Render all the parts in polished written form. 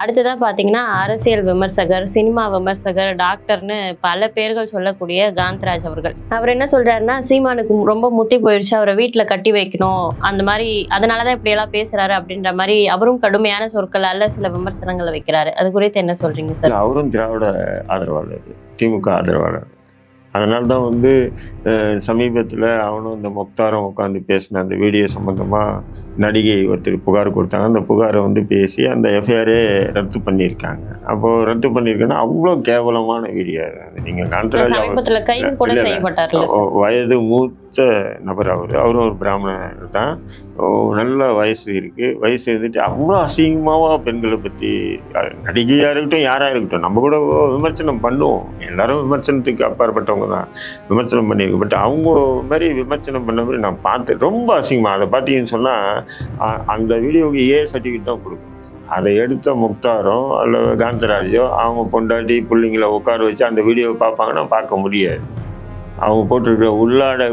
அடுத்ததாக பார்த்தீங்கன்னா அரசியல் விமர்சகர், சினிமா விமர்சகர், டாக்டர்னு பல பேர்கள் சொல்லக்கூடிய காந்தராஜ் அவர்கள். அவர் என்ன சொல்றாருன்னா, சீமானுக்கு ரொம்ப முத்தி போயிடுச்சு, அவரை வீட்டில் கட்டி வைக்கணும், அந்த மாதிரி அதனாலதான் இப்படியெல்லாம் பேசுறாரு அப்படின்ற மாதிரி அவரும் கடுமையான சொற்களால சில விமர்சனங்களை வைக்கிறாரு. அது குறித்து என்ன சொல்றீங்க சார்? அவரும் திராவிட ஆதரவாளர், திமுக ஆதரவாளர். அதனால தான் சமீபத்தில் அவனும் இந்த முக்தாரும் உட்காந்து பேசின அந்த வீடியோ சம்மந்தமாக நடிகை ஒருத்தர் புகார் கொடுத்தாங்க. அந்த புகாரை பேசி அந்த எஃப்ஐஆரே ரத்து பண்ணியிருக்காங்க. அப்போது ரத்து பண்ணியிருக்கேன்னா அவ்வளோ கேவலமான வீடியோ. நீங்கள் காந்தராஜ் வயது மூத்த நபர், அவரும் ஒரு பிராமணர் தான். நல்ல வயசு இருக்குது. வயசு இருந்துட்டு அவ்வளோ அசிங்கமாக பெண்களை பற்றி, நடிகையாக இருக்கட்டும் யாராக இருக்கட்டும், நம்ம கூட விமர்சனம் பண்ணுவோம். எல்லாரும் விமர்சனத்துக்கு அப்பாற்பட்டவங்க தான் விமர்சனம் பண்ணியிருக்கு. பட் அவங்க மாதிரி விமர்சனம் பண்ண மாதிரி நான் பார்த்து ரொம்ப அசிங்கமாக. அதை பார்த்தீங்கன்னு சொன்னால் அந்த வீடியோவுக்கு சர்டிஃபிகேட் தான் கொடுக்கணும். அதை எடுத்த முக்தாரோ அல்ல காந்தராஜோ அவங்க பொண்டாட்டி பிள்ளைங்களை உட்கார வச்சு அந்த வீடியோவை பார்ப்பாங்கன்னா பார்க்க முடியாது. அவங்க போட்டிருக்கிற உள்ளாட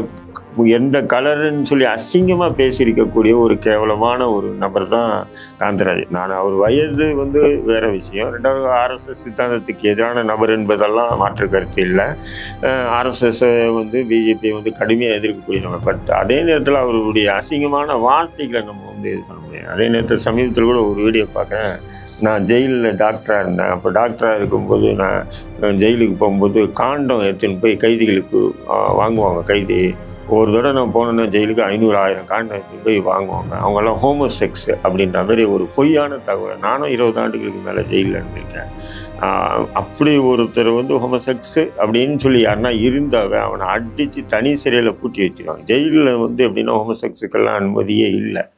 எந்த கலருன்னு சொல்லி அசிங்கமாக பேசியிருக்கக்கூடிய ஒரு கேவலமான ஒரு நபர் தான் காந்தராஜ். நான் அவர் வயது வேறு விஷயம். ரெண்டாவது ஆர்எஸ்எஸ் சித்தாந்தத்துக்கு எதிரான நபர் என்பதெல்லாம் மாற்று கருத்து இல்லை. ஆர்எஸ்எஸ் பிஜேபி கடுமையாக எதிர்க்கக்கூடிய நபர். பட் அதே நேரத்தில் அவருடைய அசிங்கமான வார்த்தைகளை நம்ம இது பண்ண முடியாது. அதே நேரத்தில் சமீபத்தில் கூட ஒரு வீடியோ பார்க்குறேன். நான் ஜெயிலில் டாக்டராக இருந்தேன். அப்போ டாக்டராக இருக்கும்போது நான் ஜெயிலுக்கு போகும்போது காண்டம் எடுத்துன்னு போய் கைதிகளுக்கு வாங்குவாங்க. கைதி ஒரு தடவை நான் போனேன்னா ஜெயிலுக்கு 500-1000 காண்டம் எடுத்துன்னு போய் வாங்குவாங்க. அவங்கெல்லாம் ஹோமோசெக்ஸ் அப்படின்ற மாதிரி ஒரு பொய்யான தகவல். நானும் 20 ஆண்டுகளுக்கு மேலே ஜெயிலில் இருந்திருக்கேன். அப்படி ஒருத்தர் ஹோமோசெக்ஸ் அப்படின்னு சொல்லி யாருன்னா இருந்தாவே அவனை அடித்து தனி சிறையில் பூட்டி வச்சுருவாங்க. ஜெயிலில் எப்படின்னா ஹோமோசெக்ஸுக்கெல்லாம் அனுமதியே இல்லை.